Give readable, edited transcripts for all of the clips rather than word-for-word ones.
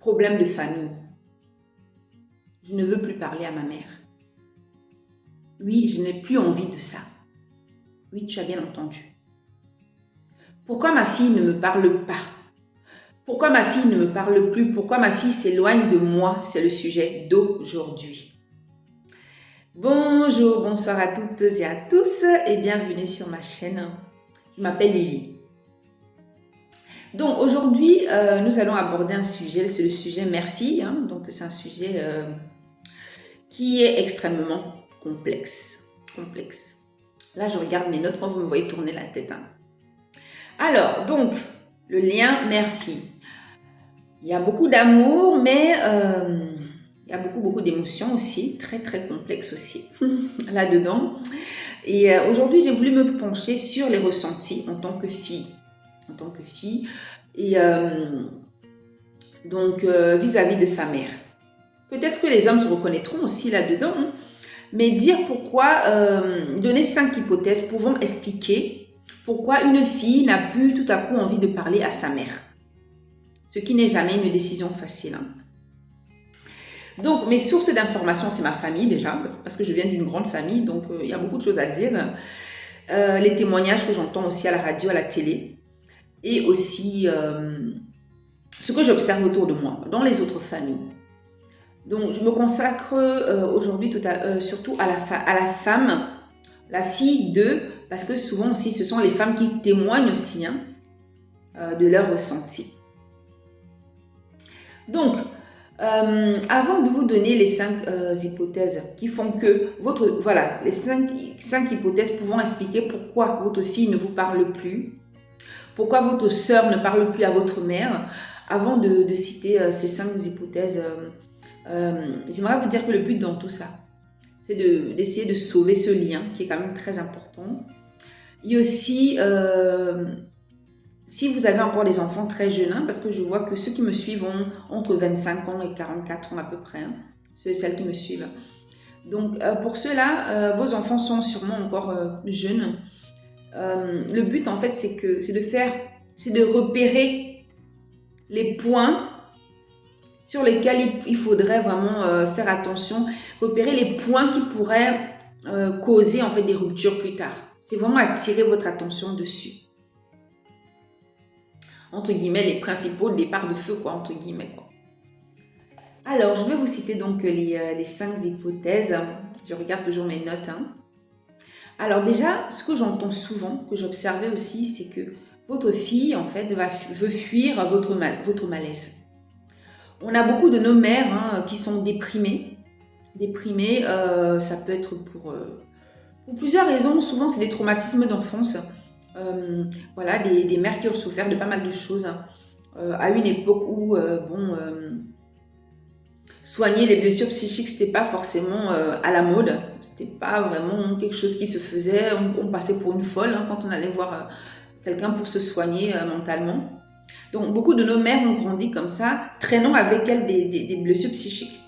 Problème de famille. Je ne veux plus parler à ma mère. Oui, je n'ai plus envie de ça. Oui, tu as bien entendu. Pourquoi ma fille ne me parle pas? Pourquoi ma fille ne me parle plus? Pourquoi ma fille s'éloigne de moi? C'est le sujet d'aujourd'hui. Bonjour, bonsoir à toutes et à tous et bienvenue sur ma chaîne. Je m'appelle Lily. Donc aujourd'hui, nous allons aborder un sujet, c'est le sujet mère-fille. Donc c'est un sujet qui est extrêmement complexe. Là, je regarde mes notes quand vous me voyez tourner la tête. Alors, donc, le lien mère-fille. Il y a beaucoup d'amour, mais il y a beaucoup d'émotions aussi, très complexes aussi, là-dedans. Et aujourd'hui, j'ai voulu me pencher sur les ressentis en tant que fille. Et donc, vis-à-vis de sa mère. Peut-être que les hommes se reconnaîtront aussi là-dedans, mais dire pourquoi, donner 5 hypothèses pouvant expliquer pourquoi une fille n'a plus tout à coup envie de parler à sa mère. Ce qui n'est jamais une décision facile. Donc, mes sources d'information, c'est ma famille déjà, parce que je viens d'une grande famille, donc il y a beaucoup de choses à dire. Les témoignages que j'entends aussi à la radio, à la télé, et aussi ce que j'observe autour de moi, dans les autres familles. Donc, je me consacre aujourd'hui surtout à la femme, la fille d'eux, parce que souvent aussi, ce sont les femmes qui témoignent aussi de leurs ressentis. Donc, avant de vous donner les 5 hypothèses qui font que les 5 hypothèses pouvant expliquer pourquoi votre fille ne vous parle plus, pourquoi votre sœur ne parle plus à votre mère, avant de citer ces 5 hypothèses, j'aimerais vous dire que le but dans tout ça, c'est d'essayer de sauver ce lien qui est quand même très important. Et aussi, si vous avez encore des enfants très jeunes, parce que je vois que ceux qui me suivent ont entre 25 ans et 44 ans à peu près, c'est celles qui me suivent. Donc, pour ceux-là, vos enfants sont sûrement encore jeunes. Le but, en fait, c'est de repérer les points sur lesquels il faudrait vraiment faire attention, repérer les points qui pourraient causer en fait des ruptures plus tard. C'est vraiment attirer votre attention dessus. Entre guillemets, les principaux départs de feu, quoi, entre guillemets, quoi. Alors, je vais vous citer donc les 5 hypothèses. Je regarde toujours mes notes. Alors déjà, ce que j'entends souvent, que j'observais aussi, c'est que votre fille, en fait, veut fuir votre malaise. On a beaucoup de nos mères qui sont déprimées. Ça peut être pour plusieurs raisons. Souvent, c'est des traumatismes d'enfance. Des mères qui ont souffert de pas mal de choses à une époque où soigner les blessures psychiques, c'était pas forcément à la mode, c'était pas vraiment quelque chose qui se faisait. On passait pour une folle quand on allait voir quelqu'un pour se soigner mentalement. Donc beaucoup de nos mères ont grandi comme ça, traînant avec elles des blessures psychiques.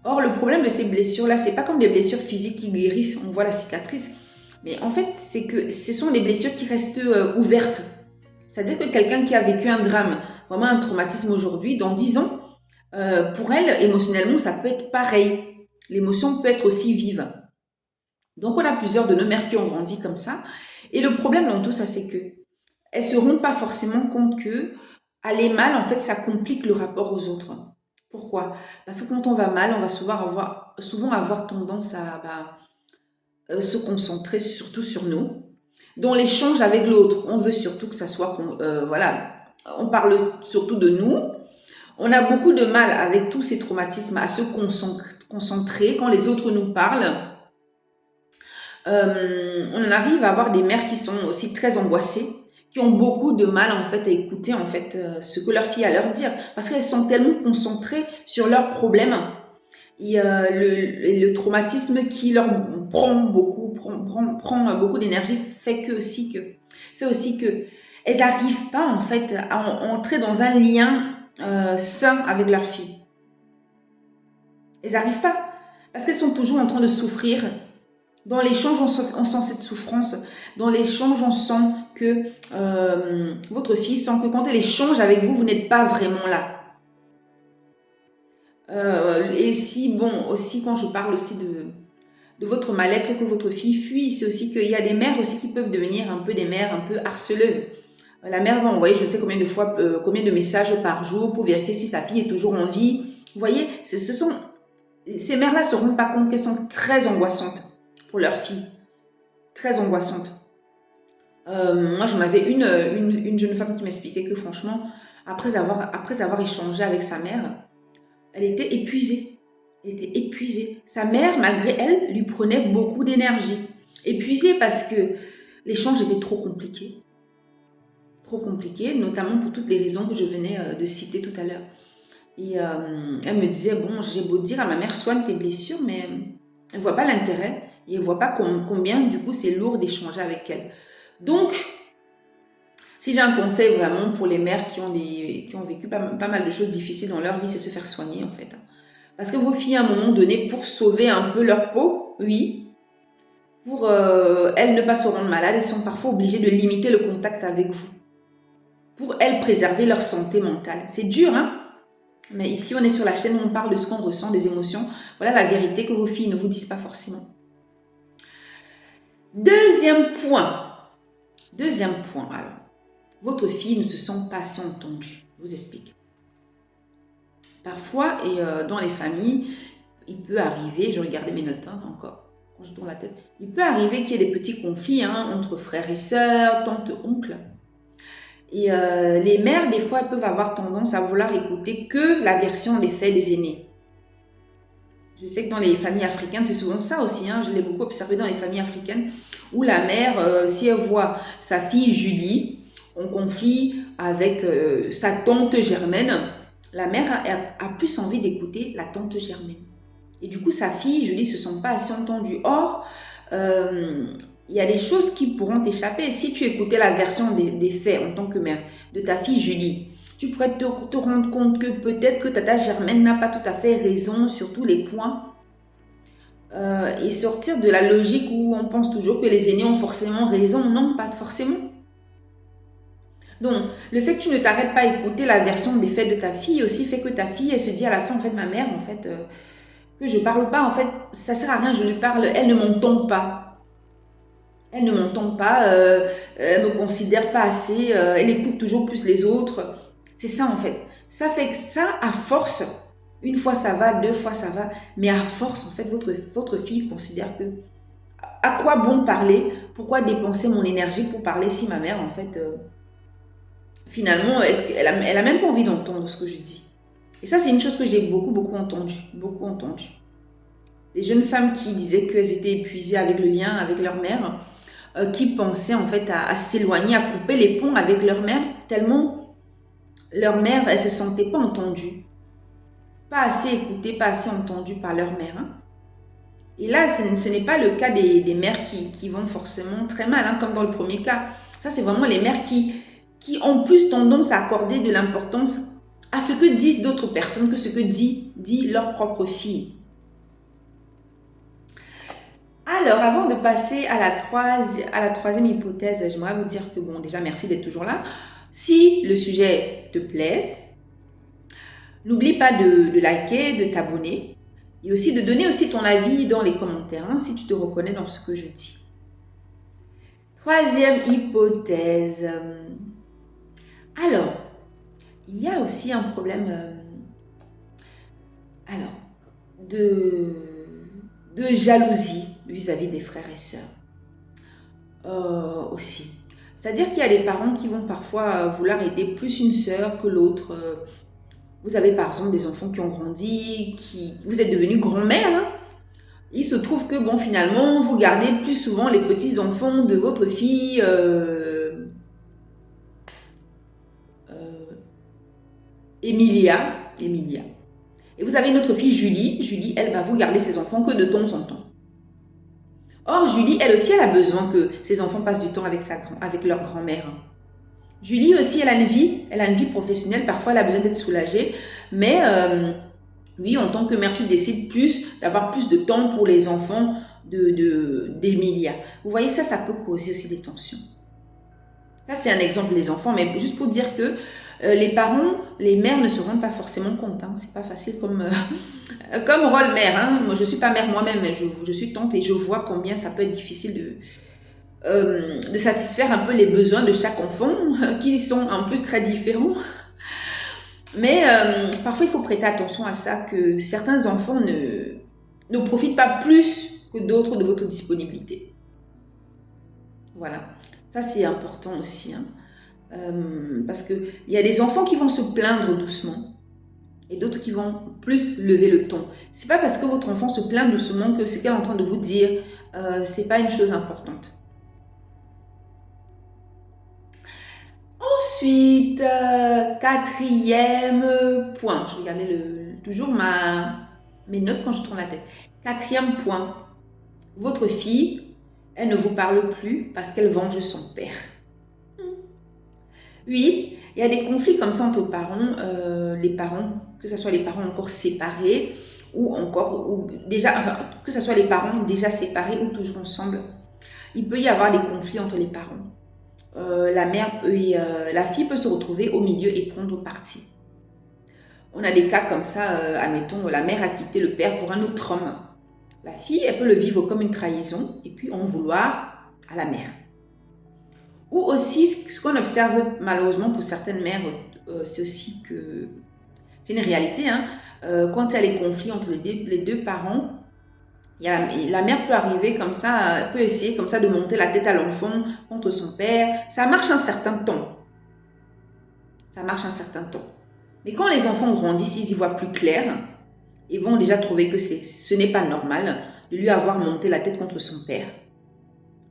Or, le problème de ces blessures-là, c'est pas comme des blessures physiques qui guérissent, on voit la cicatrice. Mais en fait, c'est que ce sont des blessures qui restent ouvertes. C'est-à-dire que quelqu'un qui a vécu un drame, vraiment un traumatisme aujourd'hui, dans 10 ans, pour elle, émotionnellement, ça peut être pareil. L'émotion peut être aussi vive. Donc, on a plusieurs de nos mères qui ont grandi comme ça. Et le problème dans tout ça, c'est que elles ne se rendent pas forcément compte que aller mal, en fait, ça complique le rapport aux autres. Pourquoi? Parce que quand on va mal, on va souvent avoir tendance à se concentrer surtout sur nous. Dans l'échange avec l'autre, on veut surtout que ça soit, on parle surtout de nous. On a beaucoup de mal avec tous ces traumatismes à se concentrer quand les autres nous parlent. On en arrive à avoir des mères qui sont aussi très angoissées, qui ont beaucoup de mal en fait à écouter en fait ce que leur fille a à leur dire, parce qu'elles sont tellement concentrées sur leurs problèmes. Et le traumatisme qui leur prend beaucoup d'énergie fait aussi que elles n'arrivent pas en fait à entrer dans un lien sain avec leur fille. Elles n'arrivent pas parce qu'elles sont toujours en train de souffrir. Dans l'échange, on sent cette souffrance. Dans l'échange, on sent que votre fille sent que quand elle échange avec vous, vous n'êtes pas vraiment là. Et si, bon, aussi quand je parle aussi de votre mal-être, que votre fille fuit, c'est aussi qu'il y a des mères aussi qui peuvent devenir un peu des mères un peu harceleuses. La mère va envoyer je ne sais combien de fois, combien de messages par jour pour vérifier si sa fille est toujours en vie. Vous voyez, ces mères-là ne se rendent pas compte qu'elles sont très angoissantes pour leur fille. Très angoissantes. Moi, j'en avais une jeune femme qui m'expliquait que franchement, après avoir échangé avec sa mère, elle était épuisée. Elle était épuisée. Sa mère, malgré elle, lui prenait beaucoup d'énergie. Épuisée parce que l'échange était trop compliqué. Trop compliqué, notamment pour toutes les raisons que je venais de citer tout à l'heure. Et elle me disait, bon, j'ai beau dire à ma mère, soigne tes blessures, mais elle ne voit pas l'intérêt et elle ne voit pas combien, du coup, c'est lourd d'échanger avec elle. Donc, si j'ai un conseil vraiment pour les mères qui ont vécu pas mal de choses difficiles dans leur vie, c'est se faire soigner, en fait. Parce que vos filles, à un moment donné, pour sauver un peu leur peau, oui, pour elles ne pas se rendre malades, elles sont parfois obligées de limiter le contact avec vous. Pour elles préserver leur santé mentale. C'est dur, hein? Mais ici, on est sur la chaîne où on parle de ce qu'on ressent, des émotions. Voilà la vérité que vos filles ne vous disent pas forcément. Deuxième point, alors. Votre fille ne se sent pas assez entendue. Je vous explique. Parfois, et dans les familles, il peut arriver, je regardais mes notes encore, quand je tourne la tête, il peut arriver qu'il y ait des petits conflits entre frères et sœurs, tantes, oncles. Et les mères, des fois, elles peuvent avoir tendance à vouloir écouter que la version des faits des aînés. Je sais que dans les familles africaines, c'est souvent ça aussi. Je l'ai beaucoup observé dans les familles africaines, où la mère, si elle voit sa fille Julie en conflit avec sa tante Germaine, la mère a plus envie d'écouter la tante Germaine. Et du coup, sa fille Julie ne se sent pas assez entendue. Or, il y a des choses qui pourront t'échapper. Si tu écoutais la version des faits en tant que mère de ta fille Julie, tu pourrais te rendre compte que peut-être que tata Germaine n'a pas tout à fait raison sur tous les points. Et sortir de la logique où on pense toujours que les aînés ont forcément raison. Non, pas forcément. Donc, le fait que tu ne t'arrêtes pas à écouter la version des faits de ta fille aussi fait que ta fille, elle se dit à la fin, en fait, ma mère, en fait, que je parle pas, en fait, ça sert à rien, je lui parle, elle ne m'entend pas. Elle ne m'entend pas, elle ne me considère pas assez, elle écoute toujours plus les autres. C'est ça, en fait. Ça fait que ça, à force, une fois ça va, deux fois ça va, mais à force, en fait, votre fille considère que à quoi bon parler? Pourquoi dépenser mon énergie pour parler si ma mère, en fait... finalement, elle a même pas envie d'entendre ce que je dis. Et ça, c'est une chose que j'ai beaucoup entendu. Beaucoup entendu. Les jeunes femmes qui disaient qu'elles étaient épuisées avec le lien avec leur mère, qui pensaient en fait à s'éloigner, à couper les ponts avec leur mère, tellement leur mère, elle se sentait pas entendue. Pas assez écoutée, pas assez entendue par leur mère. Et là, ce n'est pas le cas des mères qui vont forcément très mal, comme dans le premier cas. Ça, c'est vraiment les mères qui ont plus tendance à accorder de l'importance à ce que disent d'autres personnes que ce que dit leur propre fille. Alors, avant de passer à la troisième hypothèse, j'aimerais vous dire que, bon, déjà, merci d'être toujours là. Si le sujet te plaît, n'oublie pas de liker, de t'abonner et aussi de donner aussi ton avis dans les commentaires, si tu te reconnais dans ce que je dis. Troisième hypothèse. Alors, il y a aussi un problème de jalousie vis-à-vis des frères et sœurs aussi. C'est-à-dire qu'il y a des parents qui vont parfois vouloir aider plus une sœur que l'autre. Vous avez par exemple des enfants qui ont grandi, vous êtes devenus grand-mère. Il se trouve que, bon, finalement, vous gardez plus souvent les petits-enfants de votre fille Emilia. Et vous avez une autre fille, Julie. Julie, elle va vous garder ses enfants que de temps en temps. Or, Julie, elle aussi, elle a besoin que ses enfants passent du temps avec leur grand-mère. Julie aussi, elle a une vie professionnelle. Parfois, elle a besoin d'être soulagée. Mais oui, en tant que mère, tu décides d'avoir plus de temps pour les enfants d'Emilia. Vous voyez, ça peut causer aussi des tensions. Ça, c'est un exemple des enfants, mais juste pour dire que Les parents, les mères ne se rendent pas forcément compte. Hein. C'est pas facile comme, comme rôle mère. Hein. Moi, je suis pas mère moi-même, mais je suis tante et je vois combien ça peut être difficile de satisfaire un peu les besoins de chaque enfant, qui sont en plus très différents. Mais parfois, il faut prêter attention à ça, que certains enfants ne profitent pas plus que d'autres de votre disponibilité. Voilà, ça c'est important aussi. Hein. Parce qu'il y a des enfants qui vont se plaindre doucement et d'autres qui vont plus lever le ton. C'est pas parce que votre enfant se plaint doucement que ce qu'elle est en train de vous dire, c'est pas une chose importante. Ensuite, quatrième point. Je regardais toujours mes notes quand je tourne la tête. Quatrième point. Votre fille, elle ne vous parle plus parce qu'elle venge son père. Oui, il y a des conflits comme ça entre parents, les parents, que ce soit les parents encore séparés ou déjà, enfin, que ce soit les parents déjà séparés ou toujours ensemble. Il peut y avoir des conflits entre les parents. La fille peut se retrouver au milieu et prendre parti. On a des cas comme ça, admettons, la mère a quitté le père pour un autre homme. La fille, elle peut le vivre comme une trahison et puis en vouloir à la mère. Ou aussi, ce qu'on observe malheureusement pour certaines mères, c'est aussi que c'est une réalité. Hein, quand il y a les conflits entre les deux parents, la mère peut arriver comme ça, peut essayer comme ça de monter la tête à l'enfant contre son père. Ça marche un certain temps. Ça marche un certain temps. Mais quand les enfants grandissent, ils y voient plus clair. Ils vont déjà trouver que ce n'est pas normal de lui avoir monté la tête contre son père.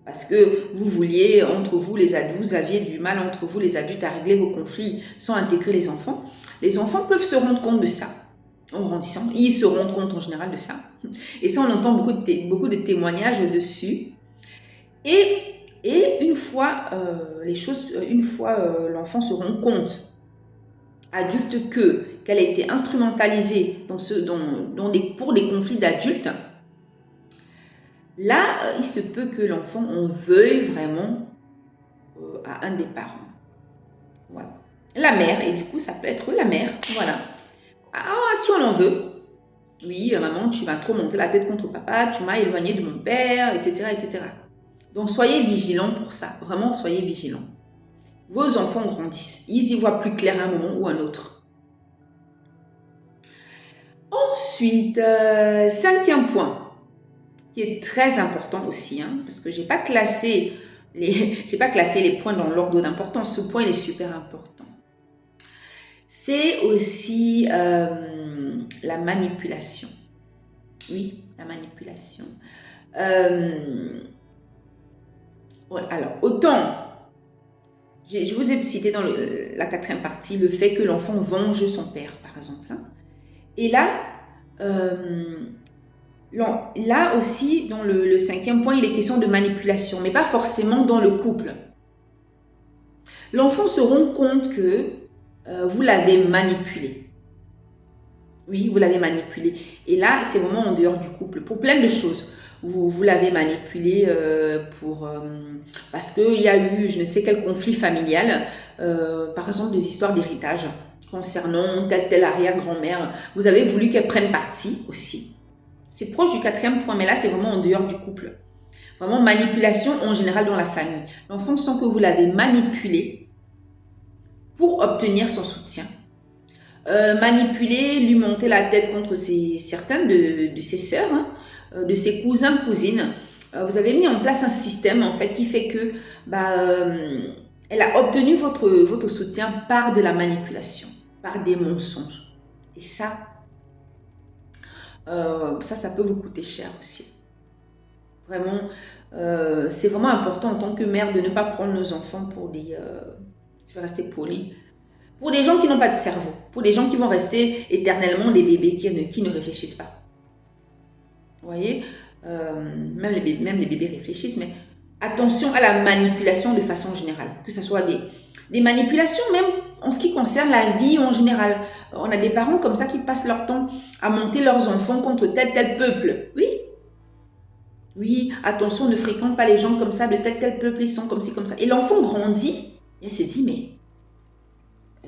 Parce que vous vouliez, entre vous les adultes, vous aviez du mal entre vous les adultes à régler vos conflits sans intégrer les enfants. Les enfants peuvent se rendre compte de ça en grandissant. Ils se rendent compte en général de ça. Et ça, on entend beaucoup de témoignages dessus. Et une fois l'enfant se rend compte, adulte, qu'elle a été instrumentalisée pour des conflits d'adultes, là, il se peut que l'enfant en veuille vraiment à un des parents. Voilà. La mère, et du coup, ça peut être la mère. Voilà. À qui on en veut? Oui, maman, tu m'as trop monté la tête contre papa, tu m'as éloigné de mon père, etc., etc. Donc, soyez vigilants pour ça. Vraiment, soyez vigilants. Vos enfants grandissent. Ils y voient plus clair à un moment ou à un autre. Ensuite, cinquième point, qui est très important aussi, hein, parce que je n'ai pas classé les points dans l'ordre d'importance. Ce point, il est super important. C'est aussi la manipulation. Oui, la manipulation. Alors, autant, je vous ai cité dans la quatrième partie le fait que l'enfant venge son père, par exemple. Hein. Et là, là aussi, dans le cinquième point, il est question de manipulation, mais pas forcément dans le couple. L'enfant se rend compte que vous l'avez manipulé. Oui, vous l'avez manipulé. Et là, c'est vraiment en dehors du couple, pour plein de choses. Vous l'avez manipulé parce qu'il y a eu je ne sais quel conflit familial, par exemple des histoires d'héritage concernant telle arrière-grand-mère. Vous avez voulu qu'elle prenne parti aussi. C'est proche du quatrième point, mais là, c'est vraiment en dehors du couple. Vraiment, manipulation en général dans la famille. L'enfant sent que vous l'avez manipulé pour obtenir son soutien. Manipuler, lui monter la tête contre certaines de ses sœurs, hein, de ses cousins, cousines. Vous avez mis en place un système en fait qui fait que elle a obtenu votre soutien par de la manipulation, par des mensonges. Et ça peut vous coûter cher aussi. Vraiment, c'est vraiment important en tant que mère de ne pas prendre nos enfants pour des... je vais rester polie. Pour des gens qui n'ont pas de cerveau. Pour des gens qui vont rester éternellement des bébés qui ne réfléchissent pas. Vous voyez, même les bébés réfléchissent, mais attention à la manipulation de façon générale. Que ce soit des manipulations même en ce qui concerne la vie en général. On a des parents comme ça qui passent leur temps à monter leurs enfants contre tel peuple. Oui, attention, ne fréquente pas les gens comme ça, de tel peuple, ils sont comme ci, comme ça. Et l'enfant grandit et elle se dit, mais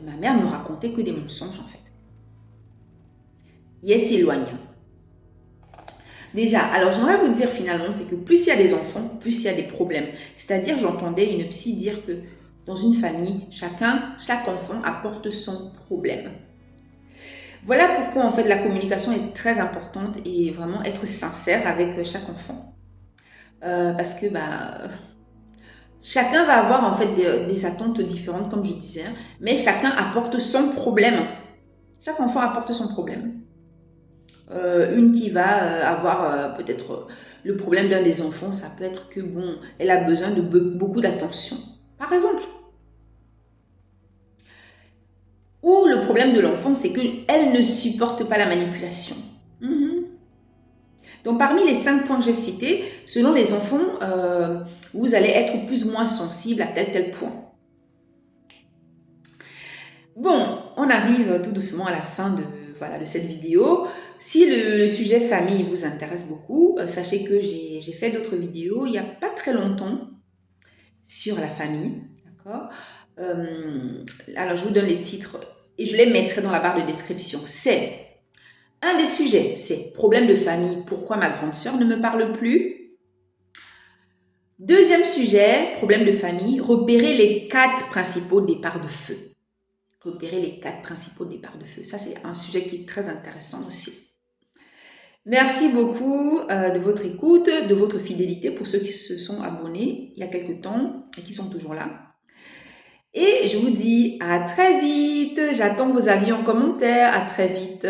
ma mère me racontait que des mensonges en fait. Et elle s'éloigne. Déjà, alors j'aimerais vous dire finalement, c'est que plus il y a des enfants, plus il y a des problèmes. C'est-à-dire, j'entendais une psy dire que dans une famille, chaque enfant apporte son problème. Voilà pourquoi en fait la communication est très importante et vraiment être sincère avec chaque enfant. Parce que chacun va avoir en fait des attentes différentes comme je disais, mais chacun apporte son problème. Chaque enfant apporte son problème. Une qui va avoir peut-être le problème d'un des enfants, ça peut être que bon, elle a besoin de beaucoup d'attention, par exemple. Ou le problème de l'enfant, c'est qu'elle ne supporte pas la manipulation. Donc, parmi les 5 points que j'ai cités, selon les enfants, vous allez être plus ou moins sensible à tel point. Bon, on arrive tout doucement à la fin de cette vidéo. Si le sujet famille vous intéresse beaucoup, sachez que j'ai fait d'autres vidéos il n'y a pas très longtemps sur la famille. D'accord. Alors, je vous donne les titres et je les mettrai dans la barre de description. C'est un des sujets, c'est problème de famille, pourquoi ma grande sœur ne me parle plus. Deuxième sujet, problème de famille, repérer les 4 principaux départs de feu. Repérer les 4 principaux départs de feu. Ça, c'est un sujet qui est très intéressant aussi. Merci beaucoup de votre écoute, de votre fidélité pour ceux qui se sont abonnés il y a quelques temps et qui sont toujours là. Et je vous dis à très vite. J'attends vos avis en commentaire. À très vite.